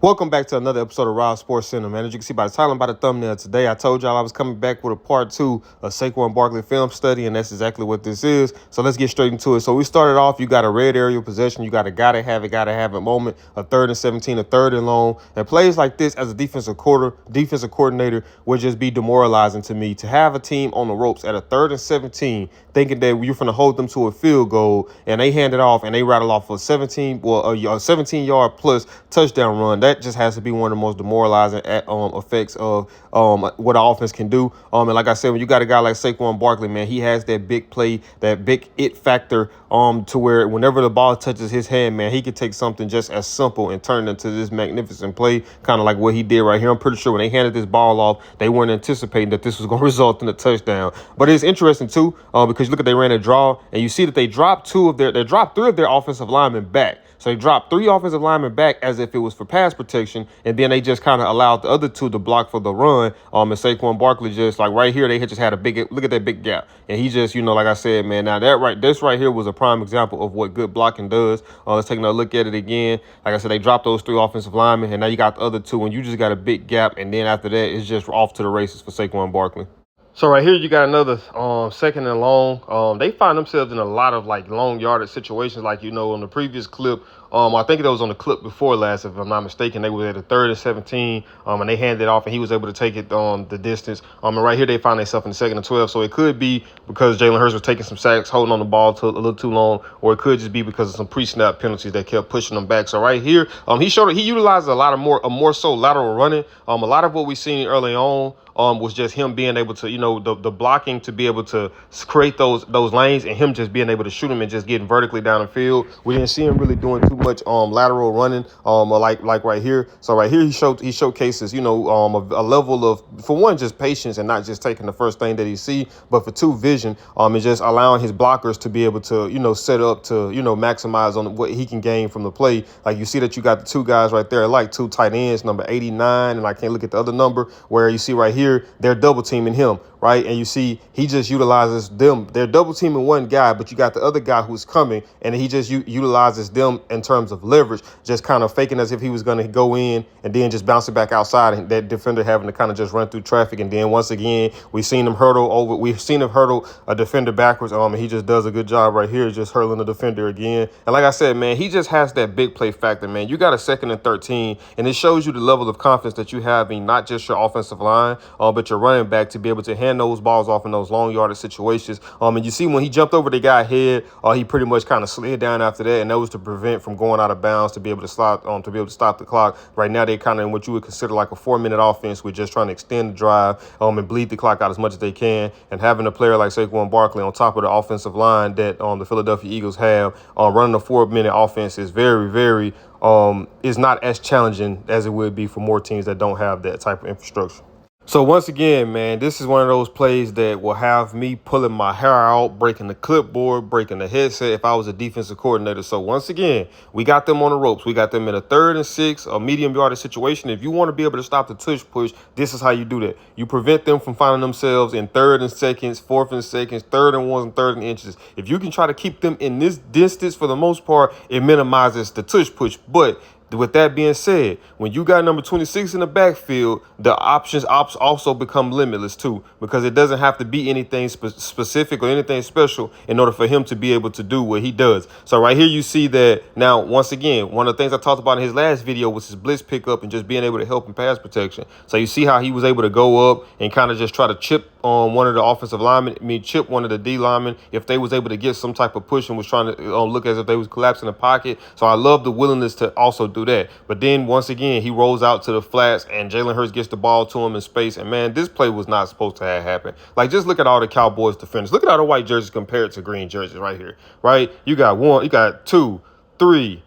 Welcome back to another episode of Raw Sports Center, man. As you can see by the title and by the thumbnail today, I told y'all I was coming back with a part 2 of Saquon Barkley film study, and that's exactly what this is. So let's get straight into it. So we started off, you got a red aerial possession, you got a gotta have it moment, a 3rd and 17, a 3rd and long, and plays like this as a defensive coordinator would just be demoralizing to me. To have a team on the ropes at a 3rd and 17, thinking that you're going to hold them to a field goal, and they hand it off and they rattle off a 17-yard plus touchdown run. That just has to be one of the most demoralizing effects of what an offense can do. And like I said, when you got a guy like Saquon Barkley, man, he has that big play, that big it factor to where whenever the ball touches his hand, man, he could take something just as simple and turn it into this magnificent play, kind of like what he did right here. I'm pretty sure when they handed this ball off, they weren't anticipating that this was going to result in a touchdown. But it's interesting, too, because you look at they ran a draw, and you see that they dropped 3 of their offensive linemen back. So they dropped 3 offensive linemen back as if it was for pass protection, and then they just kind of allowed the other 2 to block for the run. And Saquon Barkley just like right here, they just had a big look at that big gap, and he just, like I said, man. Now this right here was a prime example of what good blocking does. Let's take another look at it again. Like I said, they dropped those 3 offensive linemen, and now you got the other 2, and you just got a big gap, and then after that, it's just off to the races for Saquon Barkley. So right here, you got another 2nd and long. They find themselves in a lot of like long yardage situations, like on the previous clip. I think that was on the clip before last, if I'm not mistaken. They were at a 3rd and 17, and they handed it off, and he was able to take it the distance. And right here, they find themselves in the 2nd and 12. So it could be because Jalen Hurts was taking some sacks, holding on the ball a little too long, or it could just be because of some pre-snap penalties that kept pushing them back. So right here, he utilized a more so lateral running. A lot of what we seen early on was just him being able to, the blocking to be able to create those lanes, and him just being able to shoot them and just getting vertically down the field. We didn't see him really doing too much lateral running, like right here. So right here, he showcases, a level of, for one, just patience and not just taking the first thing that he see, but for 2, vision, and just allowing his blockers to be able to, set up to, maximize on what he can gain from the play. Like you see that you got the 2 guys right there, like 2 tight ends, number 89, and I can't look at the other number, where you see right here, they're double teaming him, right? And you see he just utilizes them. They're double teaming one guy, but you got the other guy who's coming, and he just utilizes them in terms of leverage, just kind of faking as if he was going to go in and then just bounce it back outside, and that defender having to kind of just run through traffic. And then once again, we've seen him hurdle a defender backwards, and he just does a good job right here, just hurling the defender again. And like I said, man, he just has that big play factor, man. You got a 2nd and 13, and it shows you the level of confidence that you have in not just your offensive line, but your running back, to be able to hand those balls off in those long yardage situations. And you see when he jumped over the guy's head, he pretty much kind of slid down after that, and that was to prevent from going out of bounds, to be able to stop the clock. Right now, they're kind of in what you would consider like a 4-minute offense, with just trying to extend the drive and bleed the clock out as much as they can. And having a player like Saquon Barkley on top of the offensive line that the Philadelphia Eagles have, running a 4-minute offense is very, very is not as challenging as it would be for more teams that don't have that type of infrastructure. So once again, man, this is one of those plays that will have me pulling my hair out, breaking the clipboard, breaking the headset if I was a defensive coordinator. So once again, we got them on the ropes. We got them in a 3rd and 6, a medium yardage situation. If you want to be able to stop the tush push, this is how you do that. You prevent them from finding themselves in 3rd and 2nds, 4th and 2nds, 3rd and 1s, and 3rd and inches. If you can try to keep them in this distance, for the most part, it minimizes the tush push. But with that being said, when you got number 26 in the backfield, the options also become limitless too, because it doesn't have to be anything specific or anything special in order for him to be able to do what he does. So right here, you see that now, once again, one of the things I talked about in his last video was his blitz pickup and just being able to help in pass protection. So you see how he was able to go up and kind of just try to chip on one of the offensive linemen, chip one of the D linemen, if they was able to get some type of push and was trying to look as if they was collapsing the pocket. So I love the willingness to also do that. But then once again, he rolls out to the flats, and Jalen Hurts gets the ball to him in space. And man, this play was not supposed to have happened. Like, just look at all the Cowboys defenders. Look at all the white jerseys compared to green jerseys right here, right? You got 1, you got 2, 3.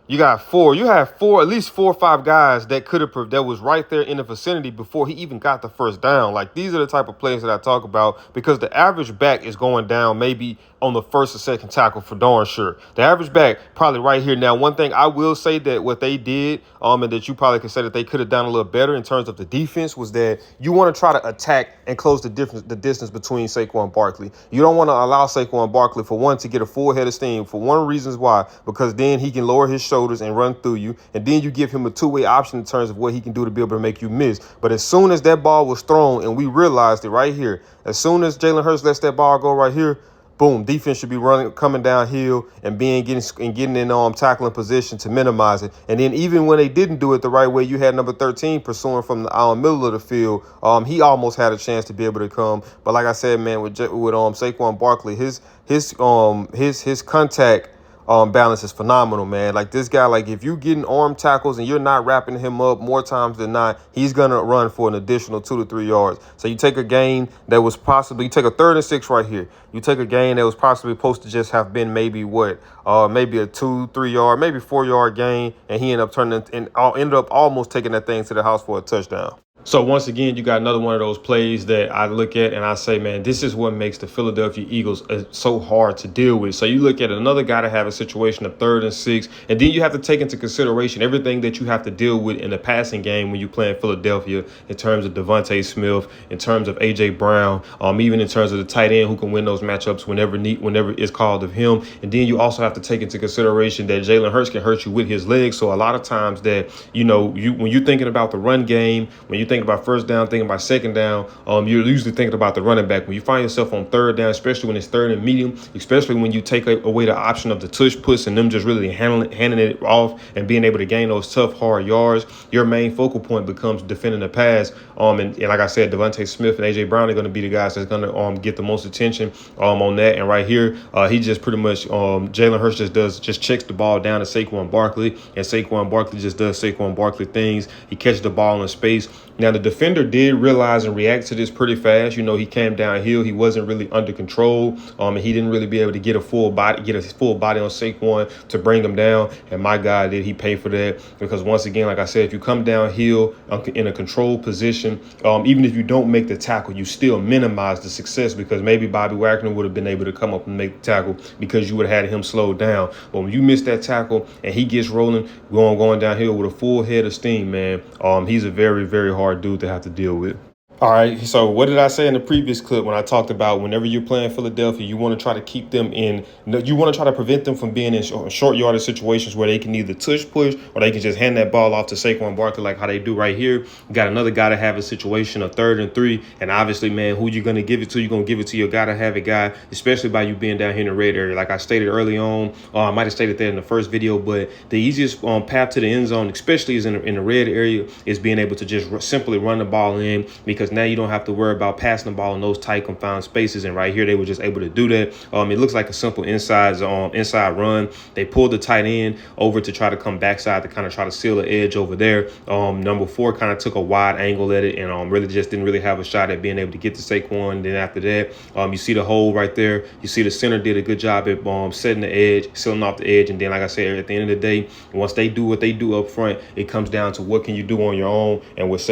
You got 4. You have at least 4 or 5 guys that that was right there in the vicinity before he even got the first down. Like, these are the type of plays that I talk about, because the average back is going down maybe on the 1st or 2nd tackle for darn sure. The average back probably right here. Now, one thing I will say that what they did, and that you probably could say that they could have done a little better in terms of the defense, was that you want to try to attack and close the distance between Saquon Barkley. You don't want to allow Saquon Barkley, for one, to get a full head of steam, for one reason why, because then he can lower his shoulders and run through you. And then you give him a two-way option in terms of what he can do to be able to make you miss. But as soon as that ball was thrown, and we realized it right here, as soon as Jalen Hurts lets that ball go right here, boom, defense should be running, coming downhill and getting in tackling position to minimize it. And then even when they didn't do it the right way, you had number 13 pursuing from the middle of the field. He almost had a chance to be able to come. But like I said, man, with Saquon Barkley, his contact balance is phenomenal, man. Like this guy, like if you getting arm tackles and you're not wrapping him up more times than not, he's gonna run for an additional 2 to 3 yards. So you take a gain that was possibly, you take a 3rd and 6 right here. You take a gain that was possibly supposed to just have been maybe maybe a 2-3 yard, maybe 4-yard gain, and he ended up almost taking that thing to the house for a touchdown. So once again, you got another one of those plays that I look at and I say, man, this is what makes the Philadelphia Eagles so hard to deal with. So you look at another guy to have a situation of 3rd and 6, and then you have to take into consideration everything that you have to deal with in the passing game when you play in Philadelphia in terms of Devontae Smith, in terms of A.J. Brown, even in terms of the tight end who can win those matchups whenever it's called of him. And then you also have to take into consideration that Jalen Hurts can hurt you with his legs. So a lot of times that, when you're thinking about the run game, when you thinking about first down, thinking about second down, you're usually thinking about the running back. When you find yourself on 3rd down, especially when it's 3rd and medium, especially when you take away the option of the tush push and them just really handing it off and being able to gain those tough, hard yards, your main focal point becomes defending the pass. And like I said, Devontae Smith and A.J. Brown are going to be the guys that's going to get the most attention on that. And right here, he just pretty much, Jalen Hurts just checks the ball down to Saquon Barkley, and Saquon Barkley just does Saquon Barkley things. He catches the ball in space. Now, the defender did realize and react to this pretty fast. He came downhill. He wasn't really under control. And he didn't really be able to get a full body on Saquon to bring him down. And my God, did he pay for that? Because once again, like I said, if you come downhill in a controlled position, even if you don't make the tackle, you still minimize the success because maybe Bobby Wagner would have been able to come up and make the tackle because you would have had him slowed down. But when you miss that tackle and he gets rolling, going downhill with a full head of steam, man, he's a very, very hard dude to have to deal with. All right, so what did I say in the previous clip when I talked about whenever you're playing Philadelphia, you want to try to keep them you want to try to prevent them from being in short yardage situations where they can either tush push or they can just hand that ball off to Saquon Barkley like how they do right here. You got another guy to have a situation of 3rd and 3, and obviously, man, who you going to give it to? You're going to give it to your gotta have it guy, especially by you being down here in the red area. Like I stated early on, I might have stated that in the first video, but the easiest path to the end zone, especially is in the red area, is being able to just simply run the ball in because now you don't have to worry about passing the ball in those tight confined spaces. And right here, they were just able to do that. It looks like a simple inside run. They pulled the tight end over to try to come backside to kind of try to seal the edge over there. Number 4 kind of took a wide angle at it and really just didn't really have a shot at being able to get to Saquon. Then after that, you see the hole right there. You see the center did a good job at setting the edge, sealing off the edge. And then, like I said, at the end of the day, once they do what they do up front, it comes down to what can you do on your own. And with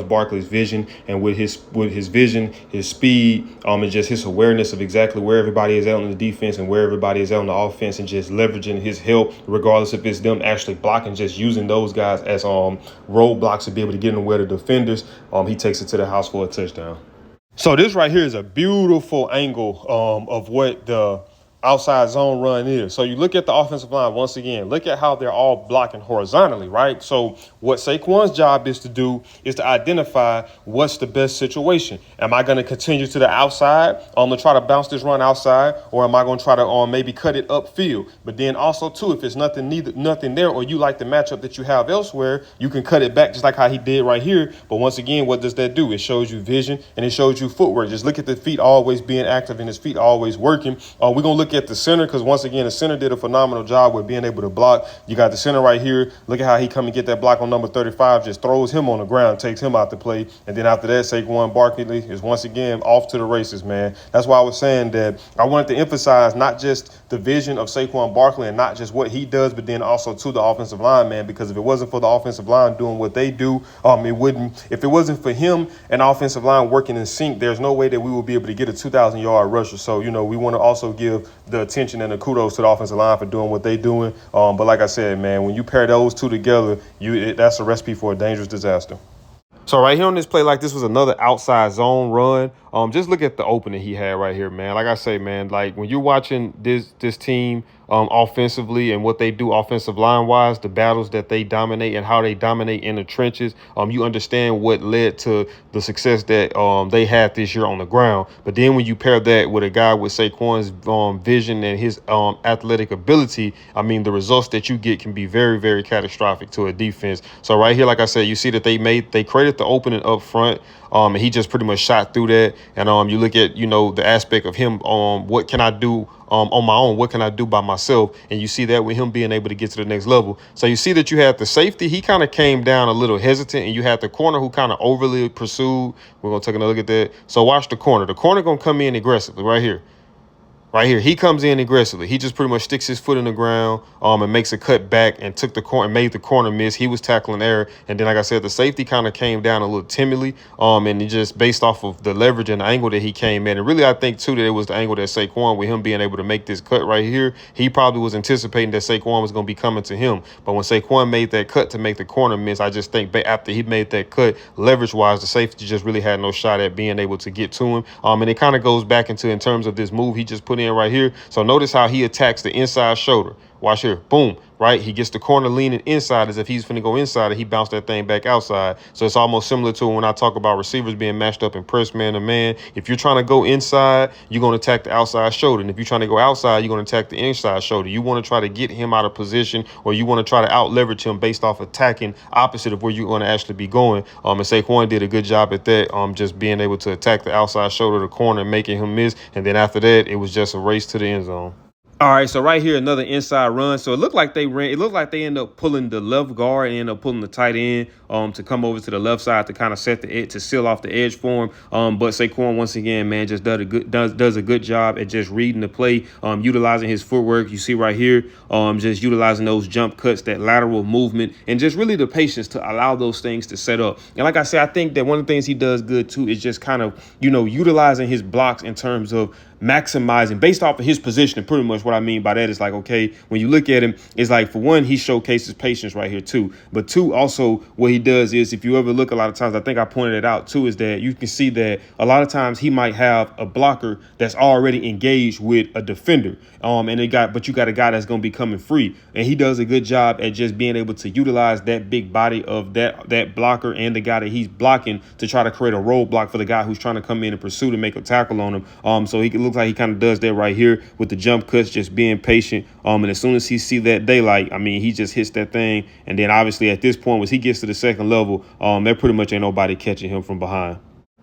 Barkley's vision and with his vision, his speed, and just his awareness of exactly where everybody is at on the defense and where everybody is at on the offense, and just leveraging his help, regardless if it's them actually blocking, just using those guys as roadblocks to be able to get in the way of the defenders. He takes it to the house for a touchdown. So this right here is a beautiful angle of what the outside zone run is. So you look at the offensive line once again, look at how they're all blocking horizontally, right? So what Saquon's job is to do is to identify what's the best situation. Am I going to continue to the outside to try to bounce this run outside, or am I going to try to maybe cut it upfield? But then also too, if it's nothing there, or you like the matchup that you have elsewhere, you can cut it back just like how he did right here. But once again, what does that do? It shows you vision and it shows you footwork. Just look at the feet always being active and his feet always working. We're going to look at the center because once again, the center did a phenomenal job with being able to block. You got the center right here. Look at how he come and get that block on number 35, just throws him on the ground, takes him out the play. And then after that, Saquon Barkley is once again off to the races, man. That's why I was saying that I wanted to emphasize not just the vision of Saquon Barkley and not just what he does, but then also to the offensive line, man, because if it wasn't for the offensive line doing what they do, if it wasn't for him and offensive line working in sync, there's no way that we would be able to get a 2,000-yard rusher. So, we want to also give the attention and the kudos to the offensive line for doing what they're doing. But like I said, man, when you pair those two together, that's a recipe for a dangerous disaster. So right here on this play, like this was another outside zone run. just look at the opening he had right here, man. Like I say, man, like when you're watching this team offensively and what they do offensive line wise, the battles that they dominate and how they dominate in the trenches, you understand what led to the success that they had this year on the ground. But then when you pair that with a guy with Saquon's vision and his athletic ability, I mean, the results that you get can be very, very catastrophic to a defense. So right here, like I said, you see that they created the opening up front. And he just pretty much shot through that. And you look at, the aspect of him, what can I do on my own? What can I do by myself? And you see that with him being able to get to the next level. So you see that you had the safety. He kind of came down a little hesitant, and you had the corner who kind of overly pursued. We're going to take another look at that. So watch the corner. The corner going to come in aggressively right here. Right here, he comes in aggressively. He just pretty much sticks his foot in the ground and makes a cut back and took the corner, made the corner miss. He was tackling error. And then, like I said, the safety kind of came down a little timidly and it just based off of the leverage and the angle that he came in. And really, I think, too, that it was the angle that Saquon, with him being able to make this cut right here, he probably was anticipating that Saquon was going to be coming to him. But when Saquon made that cut to make the corner miss, I just think after he made that cut, leverage-wise, the safety just really had no shot at being able to get to him. And it kind of goes back into, in terms of this move he just put in right here. So notice how he attacks the inside shoulder. Watch here. Boom. Right. He gets the corner leaning inside as if he's finna go inside, and he bounced that thing back outside. So it's almost similar to when I talk about receivers being matched up in press man to man. If you're trying to go inside, you're going to attack the outside shoulder. And if you're trying to go outside, you're going to attack the inside shoulder. You want to try to get him out of position, or you want to try to out leverage him based off attacking opposite of where you're going to actually be going. And Saquon did a good job at that, just being able to attack the outside shoulder, the corner, and making him miss. And then after that, it was just a race to the end zone. All right, so right here, another inside run. So it looked like they ran. It looked like they ended up pulling the left guard and ended up pulling the tight end to come over to the left side to kind of set the edge, to seal off the edge for him. But Saquon, once again, man, just does a good job at just reading the play, utilizing his footwork. You see right here, just utilizing those jump cuts, that lateral movement, and just really the patience to allow those things to set up. And like I said, I think that one of the things he does good too is just kind of, utilizing his blocks in terms of maximizing based off of his position. And pretty much what I mean by that is like, okay, when you look at him, it's like, for one, he showcases patience right here too. But two, also what he does is, if you ever look, a lot of times, I think I pointed it out too, is that you can see that a lot of times he might have a blocker that's already engaged with a defender. But you got a guy that's going to be coming free. And he does a good job at just being able to utilize that big body of that blocker and the guy that he's blocking to try to create a roadblock for the guy who's trying to come in and pursue to make a tackle on him. So he looks like he kind of does that right here with the jump cuts, just being patient. And as soon as he see that daylight, I mean, he just hits that thing. And then obviously at this point, once he gets to the second level, there pretty much ain't nobody catching him from behind.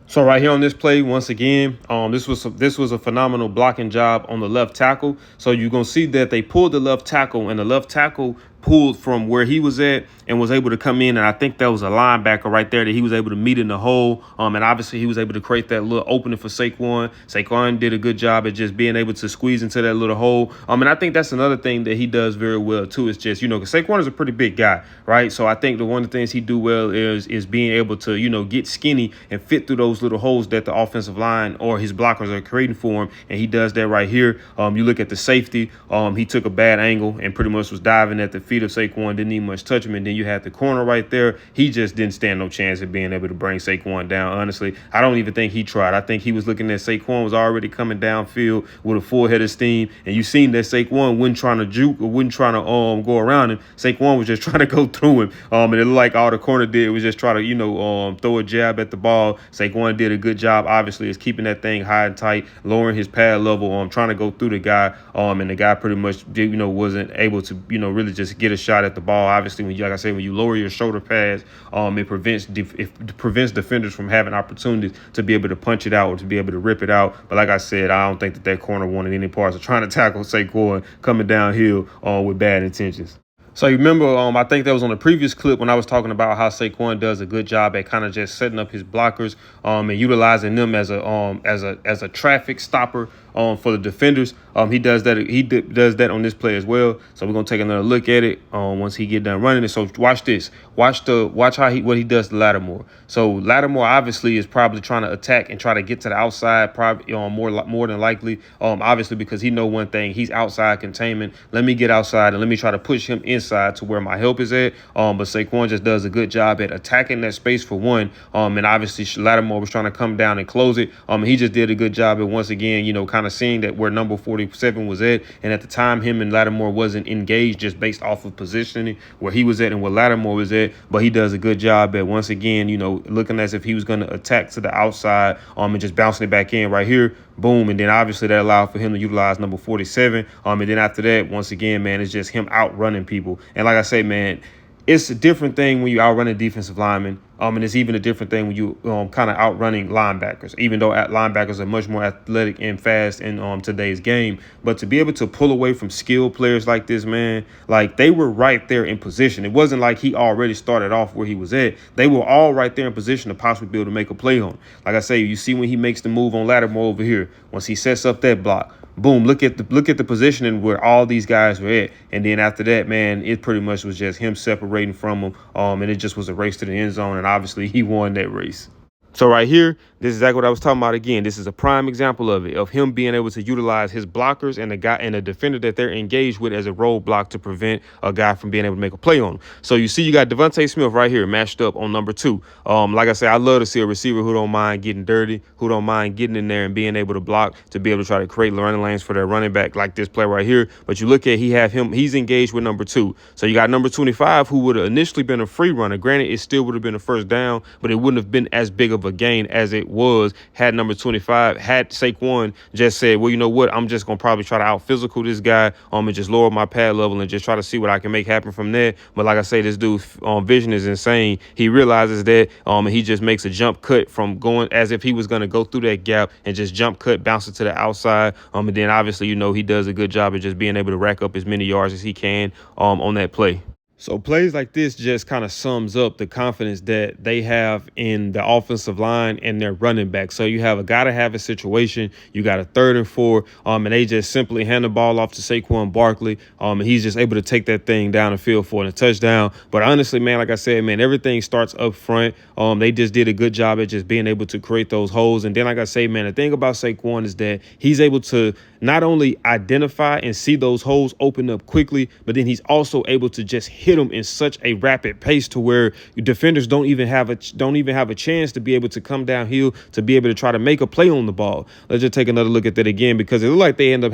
So right here on this play, once again, this was a phenomenal blocking job on the left tackle. So you're going to see that they pulled the left tackle, and the left tackle pulled from where he was at and was able to come in. And I think that was a linebacker right there that he was able to meet in the hole. And obviously he was able to create that little opening for Saquon. Saquon did a good job at just being able to squeeze into that little hole. And I think that's another thing that he does very well too, is just, because Saquon is a pretty big guy, right? So I think one of the things he do well is being able to, get skinny and fit through those little holes that the offensive line or his blockers are creating for him. And he does that right here. You look at the safety. He took a bad angle and pretty much was diving at the feet of Saquon, didn't even much touch him. And then you had the corner right there. He just didn't stand no chance of being able to bring Saquon down. Honestly, I don't even think he tried. I think he was looking at Saquon was already coming downfield with a full head of steam. And you seen that Saquon wasn't trying to juke or wasn't trying to go around him. Saquon was just trying to go through him. And it looked like all the corner did was just try to, throw a jab at the ball. Saquon did a good job, obviously, is keeping that thing high and tight, lowering his pad level, trying to go through the guy. And the guy pretty much wasn't able to, really just get a shot at the ball. Obviously, when you lower your shoulder pads, it prevents defenders from having opportunities to be able to punch it out or to be able to rip it out. But like I said, I don't think that corner wanted any parts of trying to tackle Saquon coming downhill with bad intentions. So you remember, I think that was on the previous clip when I was talking about how Saquon does a good job at kind of just setting up his blockers and utilizing them as a traffic stopper for the defenders. He does that. Does that on this play as well. So we're gonna take another look at it once he get done running it. So watch this. Watch how what he does to Lattimore. So Lattimore obviously is probably trying to attack and try to get to the outside. Probably more than likely. Obviously because he know one thing. He's outside containment. Let me get outside and let me try to push him inside to where my help is at. But Saquon just does a good job at attacking that space for one. And obviously Lattimore was trying to come down and close it. He just did a good job at once again, kind of seeing that where number 47 was at. And at the time, him and Lattimore wasn't engaged just based off of positioning where he was at and where Lattimore was at. But he does a good job at once again, looking as if he was going to attack to the outside and just bouncing it back in right here. Boom. And then obviously that allowed for him to utilize number 47. And then after that, once again, man, it's just him outrunning people. And like I say, man, it's a different thing when you outrun a defensive lineman. And it's even a different thing when you kind of outrunning linebackers, even though linebackers are much more athletic and fast in today's game. But to be able to pull away from skilled players like this, man, like they were right there in position. It wasn't like he already started off where he was at. They were all right there in position to possibly be able to make a play on. Like I say, you see when he makes the move on Lattimore over here, once he sets up that block. Boom, look at the positioning where all these guys were at. And then after that, man, it pretty much was just him separating from them. And it just was a race to the end zone. And obviously he won that race. So right here, this is exactly what I was talking about again. This is a prime example of it, of him being able to utilize his blockers and the guy and the defender that they're engaged with as a roadblock to prevent a guy from being able to make a play on him. So you see you got Devontae Smith right here matched up on number 2. Like I say, I love to see a receiver who don't mind getting dirty, who don't mind getting in there and being able to block, to be able to try to create running lanes for their running back like this play right here. But you look at he's engaged with number 2. So you got number 25 who would have initially been a free runner. Granted, it still would have been a first down, but it wouldn't have been as big of a gain as it was had number 25, had Saquon just said, well, you know what, I'm just going to probably try to out physical this guy and just lower my pad level and just try to see what I can make happen from there. But like I say, this dude's vision is insane. He realizes that and he just makes a jump cut from going as if he was going to go through that gap and just jump cut, bounce it to the outside. And then obviously, he does a good job of just being able to rack up as many yards as he can on that play. So plays like this just kind of sums up the confidence that they have in the offensive line and their running back. So you have a gotta have a situation. You got a 3rd and 4, and they just simply hand the ball off to Saquon Barkley. And he's just able to take that thing down the field for a touchdown. But honestly, man, like I said, man, everything starts up front. They just did a good job at just being able to create those holes. And then, like I say, man, the thing about Saquon is that he's able to not only identify and see those holes open up quickly, but then he's also able to just hit them in such a rapid pace to where defenders don't even have a chance to be able to come downhill to be able to try to make a play on the ball. Let's just take another look at that again, because it looked like they end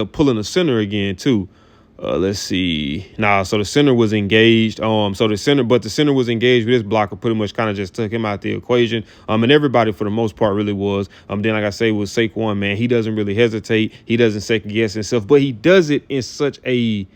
up pulling a center again too. Let's see. So the center was engaged. The center was engaged with his blocker, pretty much kind of just took him out the equation. And everybody for the most part really was. Then like I say, with Saquon, man, he doesn't really hesitate. He doesn't second guess himself, but he does it in such a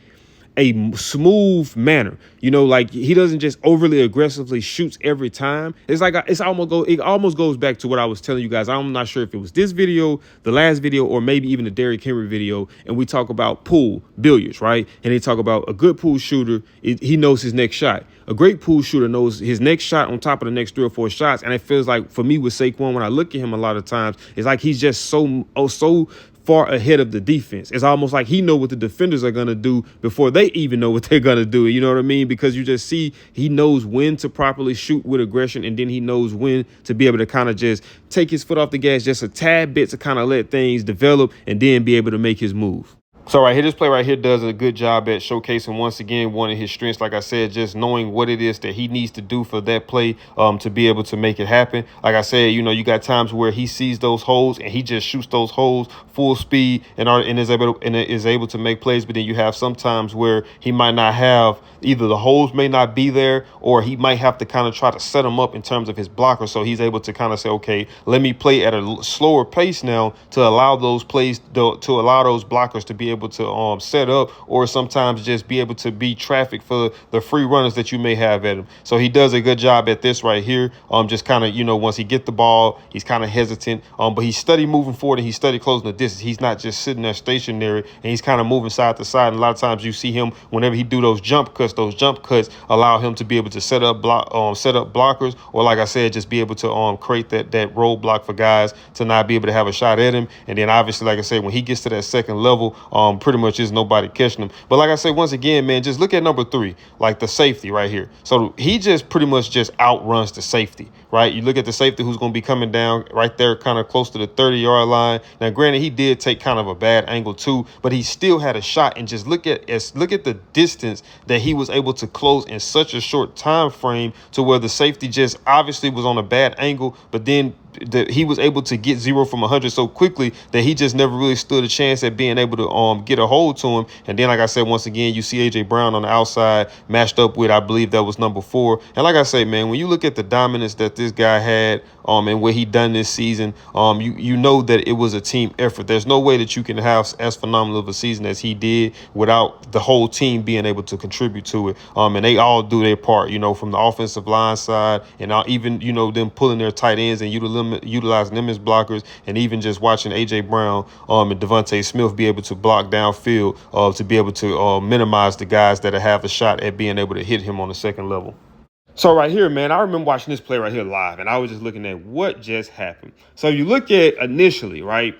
smooth manner. Like he doesn't just overly aggressively shoots every time. It almost goes back to what I was telling you guys. I'm not sure if it was this video, the last video, or maybe even the Derrick Henry video. And we talk about pool billiards, right? And they talk about a good pool shooter. He knows his next shot. A great pool shooter knows his next shot on top of the next 3 or 4 shots. And it feels like for me with Saquon, when I look at him a lot of times, it's like he's just so far ahead of the defense. It's almost like he know what the defenders are going to do before they even know what they're going to do. You know what I mean? Because you just see he knows when to properly shoot with aggression, and then he knows when to be able to kind of just take his foot off the gas just a tad bit to kind of let things develop and then be able to make his move. So right here, this play right here does a good job at showcasing once again one of his strengths. Like I said, just knowing what it is that he needs to do for that play to be able to make it happen. Like I said, you got times where he sees those holes and he just shoots those holes full speed and is able to make plays. But then you have some times where he might not have, either the holes may not be there, or he might have to kind of try to set them up in terms of his blocker. So he's able to kind of say, okay, let me play at a slower pace now to allow those plays, to allow those blockers to be able able to set up, or sometimes just be able to be traffic for the free runners that you may have at him. So he does a good job at this right here. Just kind of, once he get the ball, he's kind of hesitant, but he's steady moving forward and he's steady closing the distance. He's not just sitting there stationary, and he's kind of moving side to side. And a lot of times you see him whenever he do those jump cuts allow him to be able to set up blockers, or like I said, just be able to create that roadblock for guys to not be able to have a shot at him. And then obviously, like I said, when he gets to that second level, pretty much is nobody catching him. But like I said, once again, man, just look at number 3, like the safety right here. So he just pretty much just outruns the safety, right? You look at the safety who's going to be coming down right there, kind of close to the 30-yard line. Now, granted, he did take kind of a bad angle too, but he still had a shot. And just look at the distance that he was able to close in such a short time frame, to where the safety just obviously was on a bad angle, but then he was able to get 0 from 100 so quickly that he just never really stood a chance at being able to get a hold to him. And then, like I said, once again, you see AJ Brown on the outside matched up with, I believe that was number 4. And like I say, man, when you look at the dominance that this guy had and what he done this season, you know that it was a team effort. There's no way that you can have as phenomenal of a season as he did without the whole team being able to contribute to it. And they all do their part, from the offensive line side, and even, them pulling their tight ends and utilizing them as blockers, and even just watching AJ Brown and Devontae Smith be able to block downfield to be able to minimize the guys that have a shot at being able to hit him on the second level. So right here, man, I remember watching this play right here live, and I was just looking at what just happened. So you look at initially, right?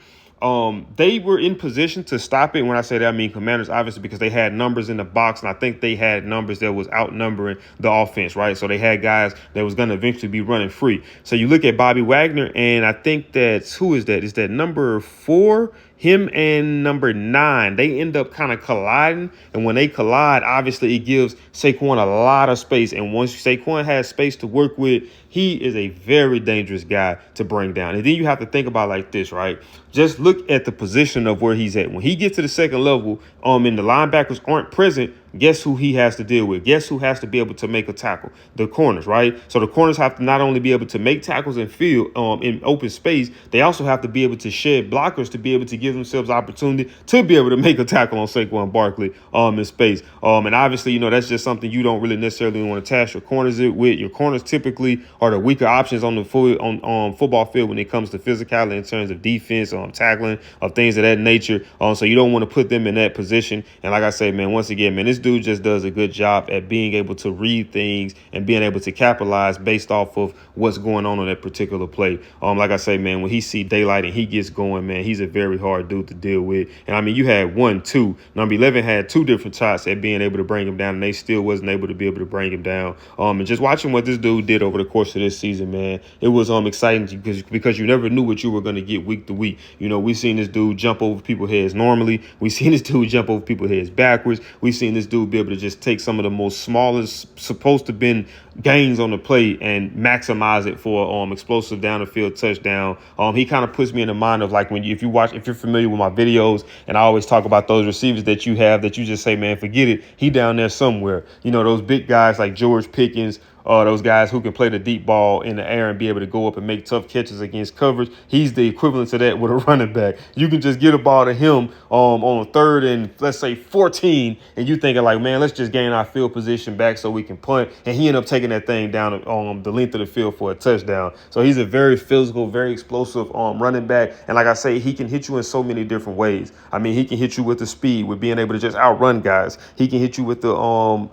They were in position to stop it. When I say that, I mean Commanders, obviously, because they had numbers in the box, and I think they had numbers that was outnumbering the offense, right? So they had guys that was going to eventually be running free. So you look at Bobby Wagner, and I think who is that? Is that number 4? Him and number 9, they end up kind of colliding. And when they collide, obviously it gives Saquon a lot of space. And once Saquon has space to work with, he is a very dangerous guy to bring down. And then you have to think about like this, right? Just look at the position of where he's at. When he gets to the second level, and the linebackers aren't present, guess who he has to deal with? Guess who has to be able to make a tackle? The corners, right? So the corners have to not only be able to make tackles in field, in open space, they also have to be able to shed blockers to be able to give themselves opportunity to be able to make a tackle on Saquon Barkley in space. And obviously, that's just something you don't really necessarily want to task your corners with. Your corners typically are the weaker options on the football field when it comes to physicality in terms of defense, tackling, of things of that nature. So you don't want to put them in that position. And like I say, man, once again, man, this dude just does a good job at being able to read things and being able to capitalize based off of what's going on that particular play. Like I say, man, when he see daylight and he gets going, man, he's a very hard dude to deal with. And I mean, you had 1, 2. Number 11 had 2 different shots at being able to bring him down, and they still wasn't able to be able to bring him down. And just watching what this dude did over the course of this season, man, it was exciting because you never knew what you were going to get week to week. We seen this dude jump over people's heads normally. We seen this dude jump over people's heads backwards. We seen this dude be able to just take some of the most smallest supposed to been gains on the play and maximize it for explosive down the field touchdown. He kind of puts me in the mind of like if you're familiar with my videos, and I always talk about those receivers that you have that you just say, man, forget it, he down there somewhere. Those big guys like George Pickens, those guys who can play the deep ball in the air and be able to go up and make tough catches against coverage. He's the equivalent to that with a running back. You can just get a ball to him on 3rd and, let's say, 14, and you thinking like, man, let's just gain our field position back so we can punt. And he ended up taking that thing down the length of the field for a touchdown. So he's a very physical, very explosive running back. And like I say, he can hit you in so many different ways. I mean, he can hit you with the speed, with being able to just outrun guys. He can hit you with the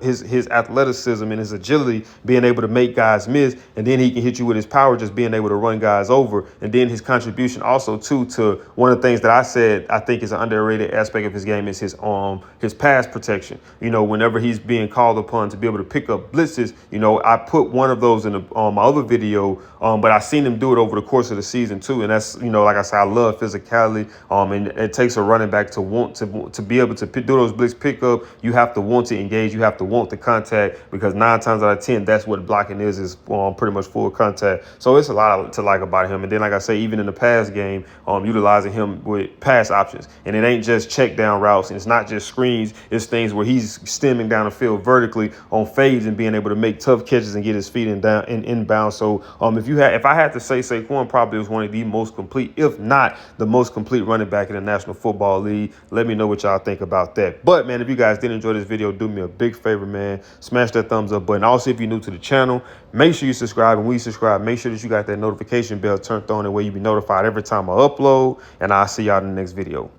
his athleticism and his agility, being able to make guys miss, and then he can hit you with his power, just being able to run guys over. And then his contribution also too to one of the things that I said I think is an underrated aspect of his game is his pass protection. Whenever he's being called upon to be able to pick up blitzes, I put one of those in my other video, but I seen him do it over the course of the season too. And that's like I said, I love physicality, and it takes a running back to want to be able to do those blitz pickup. You have to want to engage, you have to want the contact, because 9 times out of 10 that's what what blocking is pretty much full contact. So it's a lot to like about him. And then, like I say, even in the pass game, utilizing him with pass options. And it ain't just check down routes, and it's not just screens. It's things where he's stemming down the field vertically on fades and being able to make tough catches and get his feet inbound. So if I had to say, Saquon probably was one of the most complete, if not the most complete running back in the National Football League. Let me know what y'all think about that. But man, if you guys did enjoy this video, do me a big favor, man. Smash that thumbs up button. Also, if you're new to the channel, make sure you subscribe. And when you subscribe, make sure that you got that notification bell turned on, the way you be notified every time I upload. And I'll see y'all in the next video.